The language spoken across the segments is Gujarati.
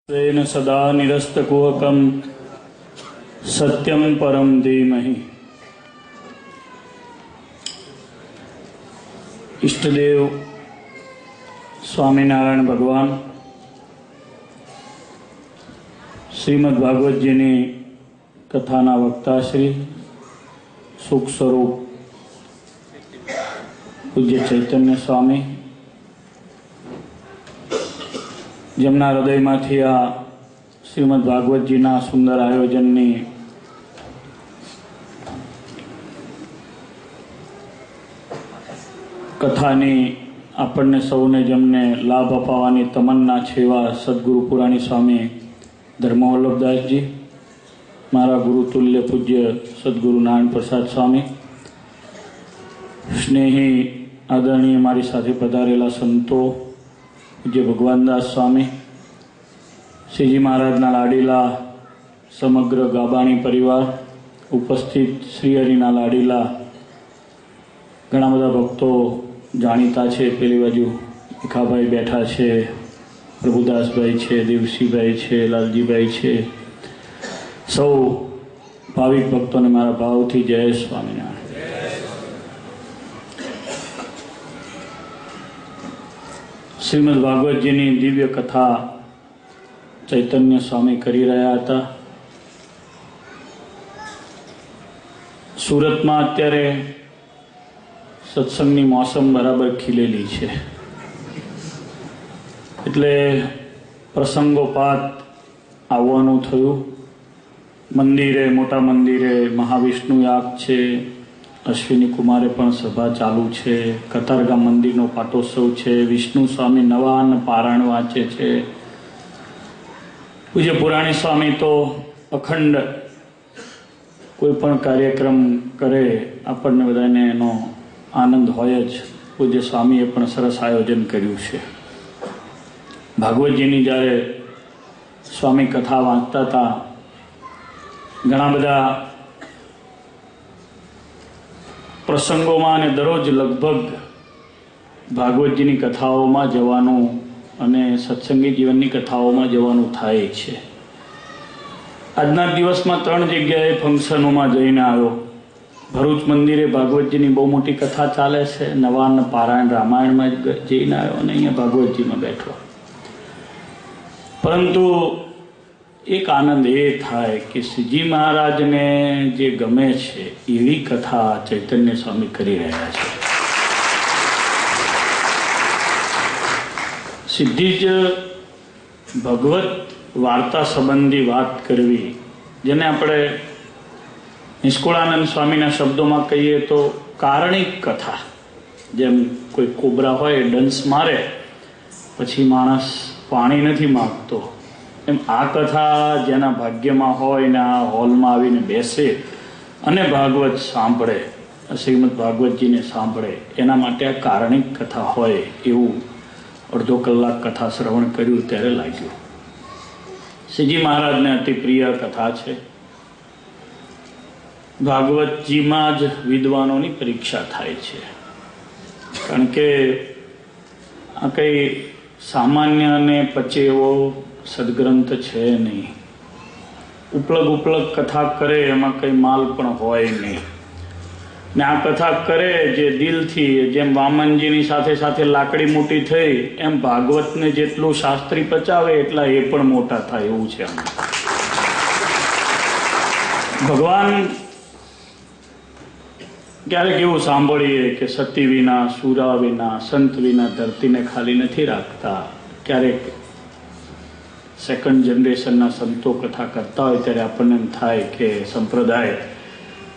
तेन सदा निरस्तकुहकं सत्यं परं धीमहि। इष्टदेव स्वामीनारायण भगवान श्रीमद् भागवत जी ने कथाना वक्ता श्री सुख स्वरूप पूज्य चैतन्य स्वामी જેમના હૃદયમાંથી આ શ્રીમદ ભાગવતજીના સુંદર આયોજનની કથાની આપણને સૌને જેમને લાભ અપાવવાની તમન્ના છે એવા સદગુરુ પુરાણી સ્વામી ધર્મવલ્લભદાસજી, મારા ગુરુ તુલ્ય પૂજ્ય સદગુરુ નારાયણ પ્રસાદ સ્વામી, સ્નેહી આદરણીય મારી સાથે પધારેલા સંતો પૂજ્ય ભગવાનદાસ સ્વામી, શ્રીજી મહારાજના લાડીલા સમગ્ર ગાબાણી પરિવાર, ઉપસ્થિત શ્રીહરિના લાડીલા ઘણા બધા ભક્તો જાણીતા છે. પેલી બાજુ ભીખાભાઈ બેઠા છે, પ્રભુદાસભાઈ છે, દેવસીભાઈ છે, લાલજીભાઈ છે. સૌ ભાવિક ભક્તોને મારા ભાવથી જય સ્વામિનારાયણ. શ્રીમદ ભાગવતજીની દિવ્ય કથા ચૈતન્ય સ્વામી કરી રહ્યા હતા. સુરતમાં અત્યારે સત્સંગની મોસમ બરાબર ખીલેલી છે, એટલે પ્રસંગોપાત આવવાનું થયું. મંદિરે, મોટા મંદિરે મહાવિષ્ણુ યાગ છે, અશ્વિની કુમારે પણ સભા ચાલુ છે, કતારગામ મંદિરનો પાટોત્સવ છે, વિષ્ણુ સ્વામી નવાન પારાયણ વાંચે છે, પૂજ્ય પુરાણી સ્વામી તો અખંડ કોઈ પણ કાર્યક્રમ કરે આપણને બધાને એનો આનંદ હોય જ. પૂજ્ય સ્વામીએ પણ સરસ આયોજન કર્યું છે. ભાગવતજીની જ્યારે સ્વામી કથા વાંચતા હતા, ઘણા બધા પ્રસંગોમાં અને દરરોજ લગભગ ભાગવતજીની કથાઓમાં જવાનું અને સત્સંગી જીવનની કથાઓમાં જવાનું થાય છે. આજના દિવસમાં 3 જગ્યાએ ફંક્શનોમાં જઈને આવ્યો. ભરૂચ મંદિરે ભાગવતજીની બહુ મોટી કથા ચાલે છે, નવાન પારાયણ રામાયણમાં જઈને આવ્યો અને અહીંયા ભાગવતજીમાં બેઠો. પરંતુ એક આનંદ એ થાય કે શ્રીજી મહારાજને જે ગમે છે એવી કથા ચૈતન્ય સ્વામી કરી રહ્યા છે. સીધી જ ભગવત વાર્તા સંબંધી વાત કરવી, જેને આપણે નિષ્કુળાનંદ સ્વામીના શબ્દોમાં કહીએ તો કારણિક કથા. જેમ કોઈ કોબરા હોય, ડંસ મારે પછી માણસ પાણી નથી માગતો, એમ આ કથા જેના ભાગ્યમાં હોય ને આ હોલમાં આવીને બેસે અને ભાગવત સાંભળે, શ્રીમદ ભાગવતજીને સાંભળે, એના માટે આ કારણિક કથા હોય એવું અડધો કલાક કથા શ્રવણ કર્યું ત્યારે લાગ્યું. શ્રીજી મહારાજને અતિ પ્રિય કથા છે. ભાગવતજીમાં જ વિદ્વાનોની પરીક્ષા થાય છે, કારણ કે આ કંઈ સામાન્ય અને પચે એવો સદગ્રંથ છે નહીં. ઉપલગ કથા કરે એમાં કંઈ માલ પણ હોય નહીં. ને આ કથા કરે જે દિલથી, જેમ વામનજીની સાથે સાથે લાકડી મોટી થઈ, એમ ભાગવતને જેટલું શાસ્ત્રી પચાવે એટલા એ પણ મોટા થાય એવું છે. ભગવાન ક્યારેક એવું સાંભળીએ કે સતી વિના, સુરા વિના, સંત વિના ધરતીને ખાલી નથી રાખતા. ક્યારેક સેકન્ડ જનરેશનના સંતો કથા કરતા હોય ત્યારે આપણને એમ થાય કે સંપ્રદાય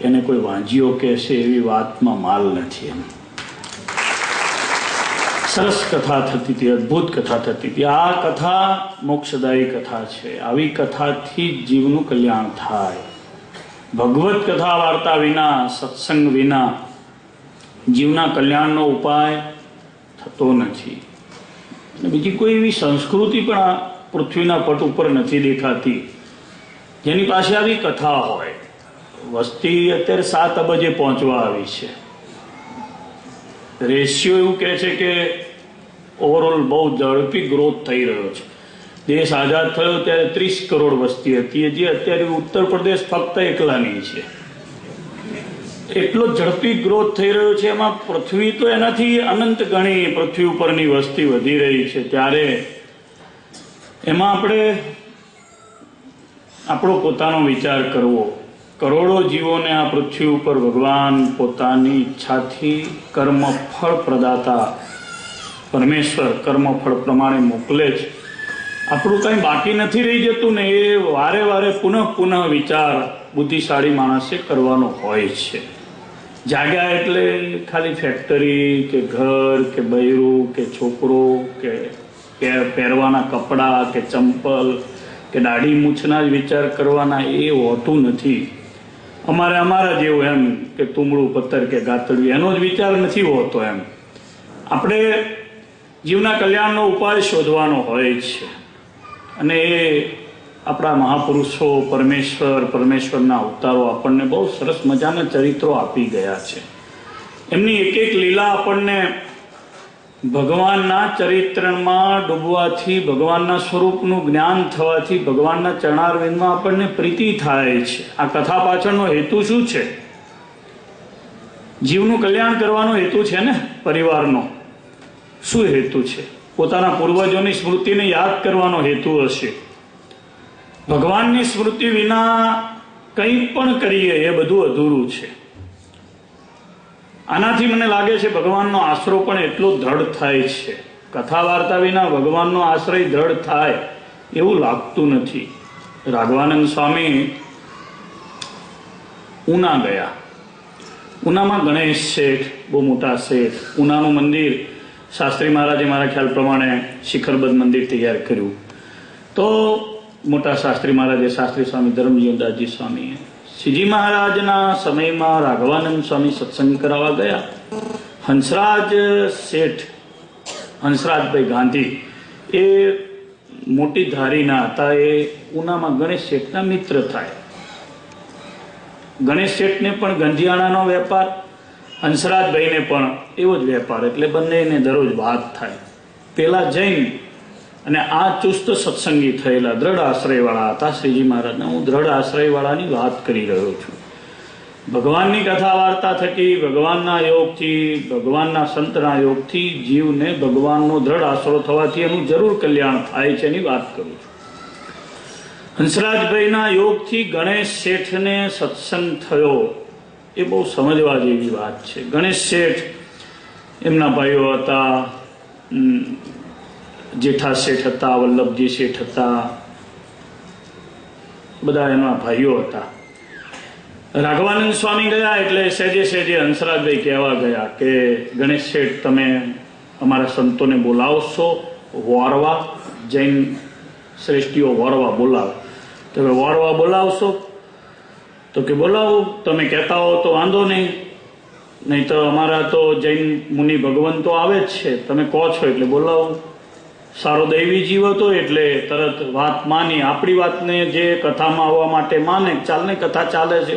એને કોઈ વાંજીઓ કહેશે એવી વાતમાં માલ નથી. એમ સરસ કથા થતી હતી, અદ્ભુત કથા થતી હતી. આ કથા મોક્ષદાયી કથા છે. આવી કથાથી જીવનું કલ્યાણ થાય. ભગવત કથા વાર્તા વિના, સત્સંગ વિના જીવના કલ્યાણનો ઉપાય થતો નથી. અને બીજી કોઈ એવી સંસ્કૃતિ પણ આ પૃથ્વીના પટ ઉપર નથી દેખાતી જેની પાસે આવી કથા હોય. વસ્તી અત્યારે 7 અબજે પહોંચવા આવી છે. રેશિયો એવું કહે છે કે ઓવરઓલ બહુ ઝડપી ગ્રોથ થઈ રહ્યો છે. દેશ આઝાદ થયો ત્યારે 30 કરોડ વસ્તી હતી, જે અત્યારે ઉત્તર પ્રદેશ ફક્ત એકલાની છે. એટલો ઝડપી ગ્રોથ થઈ રહ્યો છે. એમાં પૃથ્વી તો એનાથી અનંત ગણી પૃથ્વી ઉપરની વસ્તી વધી રહી છે. ત્યારે એમાં આપણે આપણો પોતાનો વિચાર કરવો. કરોડો જીવોને આ પૃથ્વી ઉપર ભગવાન પોતાની ઈચ્છાથી કર્મફળ પ્રદાતા પરમેશ્વર કર્મફળ પ્રમાણે મોકલે છે. આપણું કંઈ બાકી નથી રહી જતું ને, એ વારે વારે પુનઃ વિચાર બુદ્ધિશાળી માણસે કરવાનો હોય છે. જાગ્યા એટલે ખાલી ફેક્ટરી કે ઘર કે બૈરું કે છોકરો કે પહેરવાના કપડાં કે ચંપલ કે દાઢી મૂછના જ વિચાર કરવાના, એ હોતું નથી. અમારા જેવું એમ કે તુમડું પથ્થર કે ગાતડિયું એનો જ વિચાર નથી હોતો. એમ આપણે જીવના કલ્યાણનો ઉપાય શોધવાનો હોય છે. અને એ આપણા મહાપુરુષો પરમેશ્વરના અવતારો આપણને બહુ સરસ મજાના ચરિત્રો આપી ગયા છે. એમની એક એક લીલા આપણને ભગવાનના ચરિત્રમાં ડૂબવાથી, ભગવાનના સ્વરૂપનું જ્ઞાન થવાથી, ભગવાનના ચરણારવિંદમાં આપણને પ્રીતિ થાય છે. આ કથા પાછળનો હેતુ શું છે? જીવનું કલ્યાણ કરવાનો હેતુ છે ને. પરિવારનો શું હેતુ છે? પોતાના પૂર્વજોની સ્મૃતિને યાદ કરવાનો હેતુ હશે. ભગવાનની સ્મૃતિ વિના કંઈ પણ કરીએ એ બધું અધૂરું છે. આનાથી મને લાગે છે ભગવાનનો આશરો પણ એટલો દ્રઢ થાય છે. કથા વાર્તા વિના ભગવાનનો આશ્રય દ્રઢ થાય એવું લાગતું નથી. રાઘવાનંદ સ્વામી ઉના ગયા. ઉનામાં ગણેશ શેઠ, બહુ મોટા શેઠ. ઉનાનું મંદિર શાસ્ત્રી મહારાજે મારા ખ્યાલ પ્રમાણે શિખરબદ્ધ મંદિર તૈયાર કર્યું. તો મોટા શાસ્ત્રી મહારાજે, શાસ્ત્રી સ્વામી ધર્મજીવનદાસજી સ્વામીએ, શ્રીજી મહારાજના સમયમાં રાઘવાનંદ સ્વામી સત્સંગ કરાવવા ગયા. હંસરાજ શેઠ, હંસરાજભાઈ ગાંધી, એ મોટી ધારીના હતા. એ ઉનામાં ગણેશ શેઠના મિત્ર થાય. ગણેશ શેઠને પણ ગંધિયાણાનો વેપાર, હંસરાજભાઈને પણ એવો જ વેપાર. એટલે બંનેને દરરોજ વાત થાય. પેલા જૈન અને આ ચુસ્ત સત્સંગી થયેલા, દ્રઢ આશ્રયવાળા હતા શ્રીજી મહારાજના. હું દ્રઢ આશ્રયવાળાની વાત કરી રહ્યો છું. ભગવાનની કથા વાર્તા થકી, ભગવાનના યોગથી, ભગવાનના સંતના યોગથી જીવને ભગવાનનો દ્રઢ આશરો થવાથી એનું જરૂર કલ્યાણ થાય છે એની વાત કરું છું. હંસરાજભાઈના યોગથી ગણેશ શેઠને સત્સંગ થયો, એ બહુ સમજવા જેવી વાત છે. ગણેશ શેઠ એમના ભાઈઓ હતા. જેઠા શેઠ હતા, વલ્લભજી શેઠ હતા, બધા એમના ભાઈઓ હતા. રાઘવાનંદ સ્વામી ગયા એટલે સહેજે હંસરાજભાઈ કહેવા ગયા કે ગણેશ શેઠ, તમે અમારા સંતોને બોલાવશો વોરવા? જૈન શ્રેષ્ઠીઓ વોરવા બોલાવે. તમે વોરવા બોલાવશો? તો કે બોલાવો, તમે કહેતા હો તો વાંધો નહીં તો અમારા તો જૈન મુનિ ભગવંતો આવે જ છે, તમે કહો છો એટલે બોલાવો. સારો દૈવી જીવ હતો એટલે તરત વાત માની. આપણી વાતને જે કથામાં આવવા માટે માને, ચાલને કથા ચાલે છે,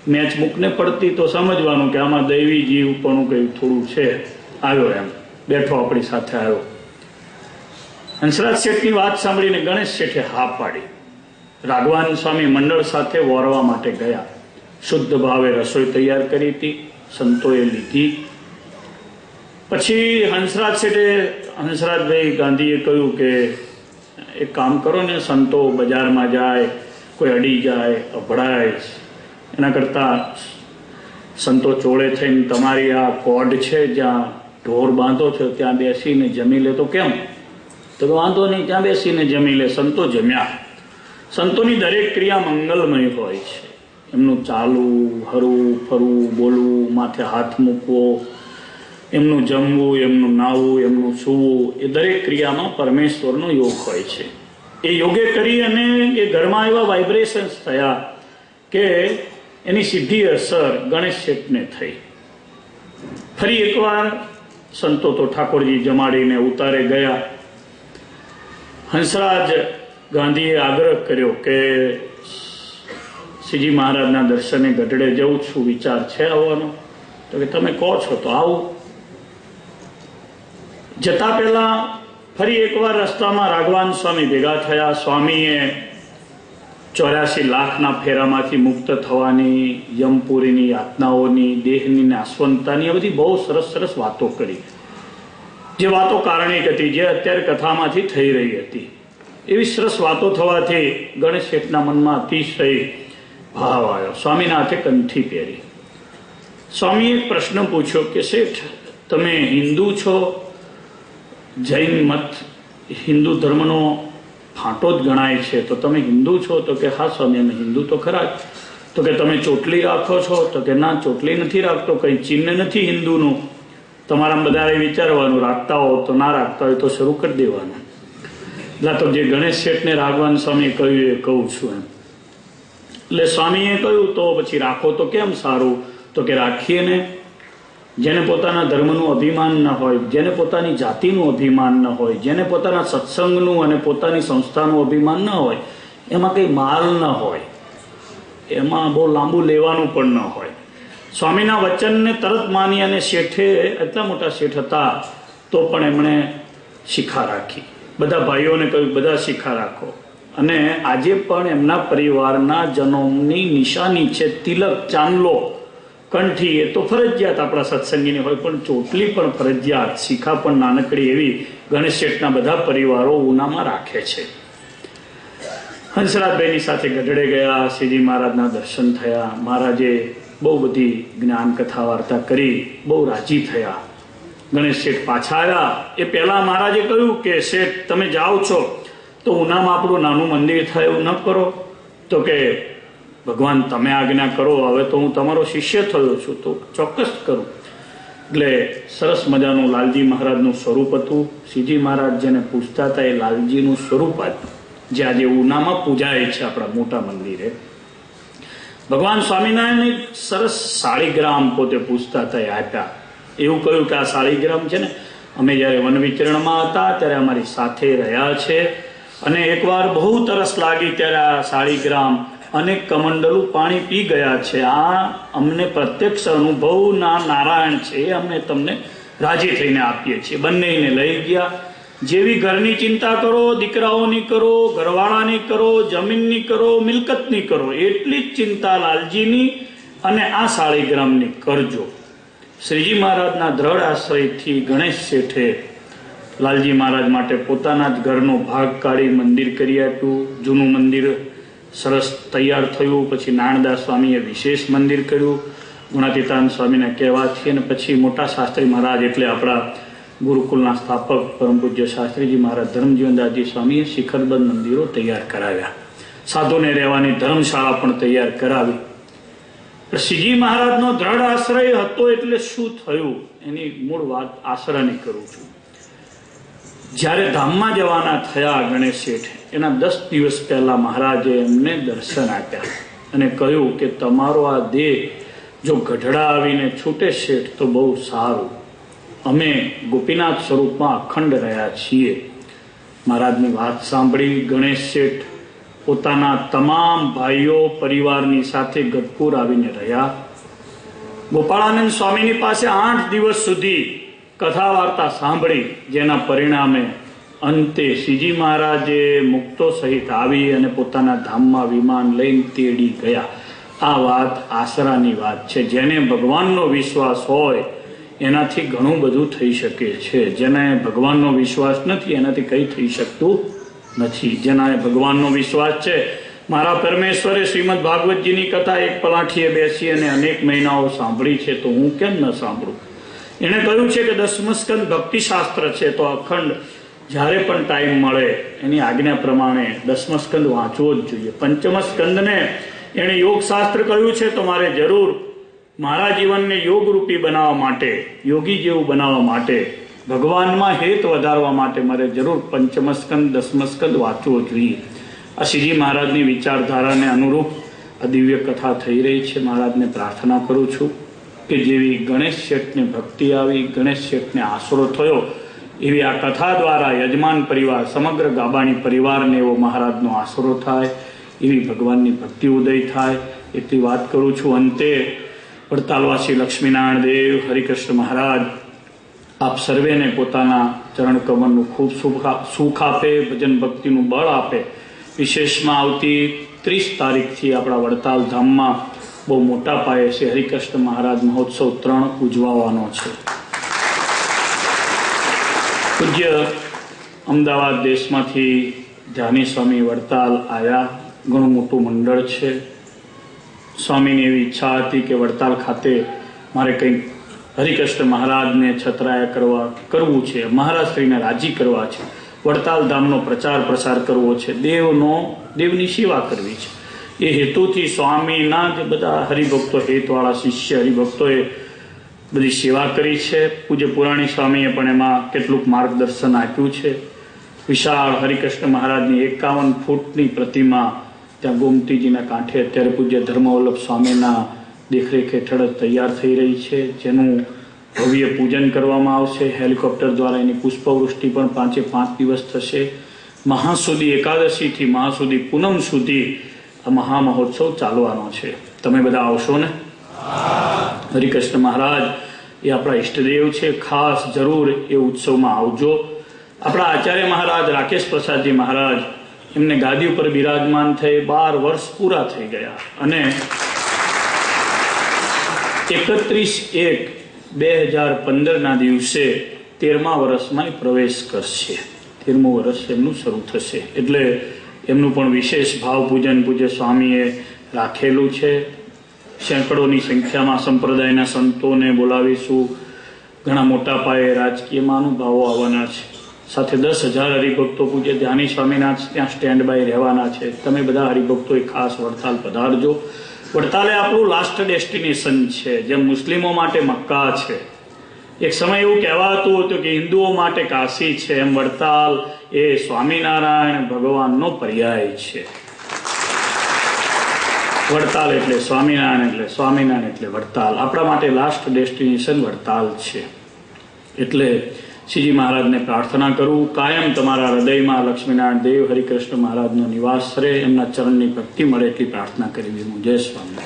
મેચ મૂકને પડતી તો સમજવાનું કે આમાં દૈવી જીવ પણ કંઈ થોડું છે. આવ્યો, એમ બેઠો આપણી સાથે આવ્યો. હંસરાજ શેઠની વાત સાંભળીને ગણેશ શેઠે હા પાડી. રાઘવાનંદ સ્વામી મંડળ સાથે વોરવા માટે ગયા. શુદ્ધ ભાવે રસોઈ તૈયાર કરી હતી, સંતોએ લીધી. પછી હંસરાજભાઈ ગાંધીએ કહ્યું કે એક કામ કરો ને, સંતો બજારમાં જાય, કોઈ અડી જાય, અભડાય, એના કરતાં સંતો ચોળે થઈને તમારી આ કોડ છે જ્યાં ઢોર બાંધો છો ત્યાં બેસીને જમી લે તો કેમ? તો વાંધો નહીં, ત્યાં બેસીને જમી લે. સંતો જમ્યા. સંતોની દરેક ક્રિયા મંગલમય હોય છે. એમનું ચાલવું, હરવું, ફરવું, બોલવું, માથે હાથ મૂકવો, એમનું જમવું, એમનું નાહવું, એમનું સૂવું, એ દરેક ક્રિયામાં પરમેશ્વરનો યોગ હોય છે. એ યોગે કરી અને એ ઘરમાં એવા વાઇબ્રેશન્સ થયા કે એની સીધી અસર ગણેશ શેઠને થઈ. ફરી એકવાર સંતો તો ઠાકોરજી જમાડીને ઉતારે ગયા. હંસરાજ ગાંધીએ આગ્રહ કર્યો કે શ્રીજી મહારાજના દર્શને ગઢડે જવું છું, વિચાર છે આવવાનો? તો કે તમે કહો છો તો આવું. જતા પહેલા ફરી એકવાર રસ્તામાં રાઘવાન સ્વામી ભેગા થયા. સ્વામીએ 84 લાખના ફેરામાંથી મુક્ત થવાની, યમપુરીની યાતનાઓની, દેહની નાશવંતતાની, આ બધી બહુ સરસ સરસ વાતો કરી. જે વાતો કારણિક હતી, જે અત્યારે કથામાંથી થઈ રહી હતી. એવી સરસ વાતો થવાથી ગણેશ શેઠના મનમાં અતિશય ભાવ આવ્યો. સ્વામીના હાથે કંઠી પહેરી. સ્વામીએ એક પ્રશ્ન પૂછ્યો કે શેઠ, તમે હિન્દુ છો? જૈન મત હિન્દુ ધર્મનો ફાંટો જ ગણાય છે, તો તમે હિન્દુ છો? તો કે હા સ્વામી, અમે હિન્દુ તો ખરા જ. તો કે તમે ચોટલી રાખો છો? તો કે ના, ચોટલી નથી રાખતો, કંઈ ચિહ્ન નથી હિન્દુનું. તમારા બધાએ વિચારવાનું, રાખતા હો તો ના રાખતા હોય તો શરૂ કરી દેવાનું. એટલે તો જે ગણેશ શેઠને રાઘવાન સ્વામીએ કહ્યું એ કહું છું એમ. એટલે સ્વામીએ કહ્યું તો પછી રાખો તો કેમ સારું? તો કે રાખીએ ને. જેને પોતાના ધર્મનું અભિમાન ન હોય, જેને પોતાની જાતિનું અભિમાન ન હોય, જેને પોતાના સત્સંગનું અને પોતાની સંસ્થાનું અભિમાન ન હોય, એમાં કંઈ માલ ન હોય, એમાં બહુ લાંબુ લેવાનું પણ ન હોય. સ્વામીના વચનને તરત માની અને શેઠે, એટલા મોટા શેઠ હતા તો પણ એમણે શિખા રાખી. બધા ભાઈઓને કહ્યું બધા શિખા રાખો. અને આજે પણ એમના પરિવારના જન્મની નિશાની છે તિલક, ચાંદલો, કંઠી. એ તો ફરજિયાત આપણા સત્સંગીની હોય, પણ ચોટલી પણ ફરજિયાત, શિખા પણ નાનકડી એવી ગણેશ શેઠના બધા પરિવારો ઉનામાં રાખે છે. હંસરાજભાઈની સાથે ગઢડે ગયા, શ્રીજી મહારાજના દર્શન થયા. મહારાજે બહુ બધી જ્ઞાન કથા વાર્તા કરી, બહુ રાજી થયા. ગણેશ શેઠ પાછા આવ્યા. એ પહેલા મહારાજે કહ્યું કે શેઠ, તમે જાઓ છો તો ઉનામાં આપણું નાનું મંદિર થાય એવું ન કરો. તો કે ભગવાન તમે આજ્ઞા કરો, હવે તો હું તમારો શિષ્ય થયો છું તો ચોક્કસ કરું. એટલે સરસ મજાનું લાલજી મહારાજનું સ્વરૂપ હતું. શ્રીજી મહારાજ જેને પૂજતા હતા એ લાલજીનું સ્વરૂપ હતું, જે આજે ઉનામાં પૂજાય છે આપણા મોટા મંદિરે. ભગવાન સ્વામિનારાયણ સરસ શાળીગ્રામ પોતે પૂજતા હતા એ આપ્યા. એવું કહ્યું કે આ શાળીગ્રામ છે ને, અમે જ્યારે વન વિચરણમાં હતા ત્યારે અમારી સાથે રહ્યા છે, અને એકવાર બહુ તરસ લાગી ત્યારે આ શાળીગ્રામ અનેક કમંડલું પાણી પી ગયા છે. આ અમને પ્રત્યક્ષ અનુભવના નારાયણ છે, એ અમે તમને રાજી થઈને આપીએ છીએ. બંનેને લઈ ગયા. જેવી ઘરની ચિંતા કરો, દીકરાઓની કરો, ઘરવાળાની કરો, જમીનની કરો, મિલકતની કરો, એટલી જ ચિંતા લાલજીની અને આ શાળીગ્રામની કરજો. શ્રીજી મહારાજના દ્રઢ આશ્રયથી ગણેશ શેઠે લાલજી મહારાજ માટે પોતાના જ ઘરનો ભાગ કાઢી મંદિર કરી આપ્યું. જૂનું મંદિર સરસ તૈયાર થયું. પછી નારાયણદાસ સ્વામીએ વિશેષ મંદિર કર્યું ગુણાતીતાન સ્વામીના કહેવાથી. અને પછી મોટા શાસ્ત્રી મહારાજ એટલે આપણા ગુરુકુલના સ્થાપક પરમ પૂજ્ય શાસ્ત્રીજી મહારાજ ધર્મજીવનદાસજી સ્વામીએ શિખરબદ્ધ મંદિરો તૈયાર કરાવ્યા. સાધુને રહેવાની ધર્મશાળા પણ તૈયાર કરાવી. શ્રીજી મહારાજનો દ્રઢ આશ્રય હતો એટલે શું થયું એની મૂળ વાત આશરાની કરું છું. જ્યારે ધામમાં જવાના થયા ગણેશ શેઠ, એના 10 દિવસ પહેલા મહારાજે એમને દર્શન આપ્યા અને કહ્યું કે તમારો આ દેહ જો ગઢડા આવીને છૂટે શેઠ તો બહુ સારું. અમે ગોપીનાથ સ્વરૂપમાં અખંડ રહ્યા છીએ. મહારાજની વાત સાંભળી ગણેશ શેઠ પોતાના તમામ ભાઈઓ પરિવારની સાથે ગઢપુર આવીને રહ્યા. ગોપાળાનંદ સ્વામીની પાસે 8 દિવસ સુધી કથા વાર્તા સાંભળી, જેના પરિણામે અંતે શ્રીજી મહારાજે મુક્તો સહિત આવી અને પોતાના ધામમાં વિમાન લઈને તેડી ગયા. આ વાત આશરાની વાત છે. જેને ભગવાનનો વિશ્વાસ હોય એનાથી ઘણું બધું થઈ શકે છે. જેને ભગવાનનો વિશ્વાસ નથી એનાથી કંઈ થઈ શકતું નથી. જેના ભગવાનનો વિશ્વાસ છે, મારા પરમેશ્વરે શ્રીમદ ભાગવતજીની કથા એક પલાઠીએ બેસી અને અનેક મહિનાઓ સાંભળી છે, તો હું કેમ ન સાંભળું? એણે કહ્યું છે કે 10મો સ્કંદ ભક્તિશાસ્ત્ર છે, તો અખંડ જ્યારે પણ ટાઈમ મળે એની આજ્ઞા પ્રમાણે 10મો સ્કંદ વાંચવો જ જોઈએ. 5મ સ્કંદને એણે યોગશાસ્ત્ર કહ્યું છે, તો મારે જરૂર મારા જીવનને યોગરૂપી બનાવવા માટે, યોગી જેવું બનાવવા માટે, ભગવાનમાં હેત વધારવા માટે મારે જરૂર 5મ સ્કંદ 10મો સ્કંદ વાંચવો જોઈએ. આ શ્રીજી મહારાજની વિચારધારાને અનુરૂપ આ દિવ્ય કથા થઈ રહી છે. મહારાજને પ્રાર્થના કરું છું કે જેવી ગણેશ શેઠને ભક્તિ આવી, ગણેશ શેઠને આશરો થયો, એવી આ કથા દ્વારા યજમાન પરિવાર, સમગ્ર ગાબાણી પરિવારને એવો મહારાજનો આશરો થાય, એવી ભગવાનની ભક્તિ ઉદય થાય, એટલી વાત કરું છું. અંતે વડતાલવાસી લક્ષ્મીનારાયણ દેવ, હરિકૃષ્ણ મહારાજ આપ સર્વેને પોતાના ચરણ કમળનું ખૂબ સુખ આપે, ભજન ભક્તિનું બળ આપે. વિશેષમાં આવતી 30 તારીખથી આપણા વડતાલ ધામમાં બહુ મોટા પાયે છે હરિકૃષ્ણ મહારાજ મહોત્સવ 3 ઉજવવાનો છે. પૂજ્ય અમદાવાદ દેશમાંથી ધ્યાની સ્વામી વડતાલ આવ્યા. ઘણું મોટું મંડળ છે. સ્વામીની એવી ઈચ્છા હતી કે વડતાલ ખાતે મારે કંઈક હરિકૃષ્ણ મહારાજને છત્રાયા કરવું છે, મહારાજશ્રીને રાજી કરવા છે, વડતાલ ધામનો પ્રચાર પ્રસાર કરવો છે, દેવની સેવા કરવી છે. એ હેતુથી સ્વામીના જે બધા હરિભક્તો, હેતવાળા શિષ્ય હરિભક્તોએ બધી સેવા કરી છે. પૂજ્ય પુરાણી સ્વામીએ પણ એમાં કેટલુંક માર્ગદર્શન આપ્યું છે. વિશાળ હરિકૃષ્ણ મહારાજની 51 ફૂટની પ્રતિમા ત્યાં ગોમતીજીના કાંઠે અત્યારે પૂજ્ય ધર્મવલ્લભ સ્વામીના દેખરેખ હેઠળ તૈયાર થઈ રહી છે, જેનું ભવ્ય પૂજન કરવામાં આવશે. હેલિકોપ્ટર દ્વારા એની પુષ્પવૃષ્ટિ પણ 5 દિવસ થશે. મહાસુદી એકાદશીથી મહાસુદી પૂનમ સુધી આ મહામહોત્સવ ચાલવાનો છે. તમે બધા આવશો ને? હરિકૃષ્ણ મહારાજ એ આપણા ઈષ્ટદેવ છે. ખાસ જરૂર એ ઉત્સવમાં આવજો. આપણા આચાર્ય મહારાજ રાકેશ પ્રસાદજી મહારાજ એમને ગાદી ઉપર બિરાજમાન થઈ 12 વર્ષ પૂરા થઈ ગયા અને 31/1/2015 દિવસે 13મા વર્ષમાં પ્રવેશ કરશે. 13મું વર્ષ એમનું શરૂ થશે. એટલે એમનું પણ વિશેષ ભાવ પૂજન પૂજ્ય સ્વામીએ રાખેલું છે. સેંકડોની સંખ્યામાં સંપ્રદાયના સંતોને બોલાવીશું. ઘણા મોટા પાયે રાજકીય મહાનુભાવો આવવાના છે. સાથે 10,000 હરિભક્તો પૂજ્ય ધ્યાની સ્વામીના ત્યાં સ્ટેન્ડ બાય રહેવાના છે. તમે બધા હરિભક્તોએ ખાસ વડતાલ પધારજો. વડતાલ એ આપણું લાસ્ટ ડેસ્ટિનેશન છે. જેમ મુસ્લિમો માટે મક્કા છે, એક સમય એવું કહેવાતું હતું કે હિન્દુઓ માટે કાશી છે, એમ વડતાલ એ સ્વામિનારાયણ ભગવાનનો પર્યાય છે. વડતાલ એટલે સ્વામિનારાયણ એટલે વડતાલ. આપણા માટે લાસ્ટ ડેસ્ટિનેશન વડતાલ છે. એટલે શ્રીજી મહારાજને પ્રાર્થના કરું, કાયમ તમારા હૃદયમાં લક્ષ્મીનારાયણ દેવ હરિકૃષ્ણ મહારાજનો નિવાસ રહે, એમના ચરણની ભક્તિ મળે એટલી પ્રાર્થના કરી દઉં. જય સ્વામી.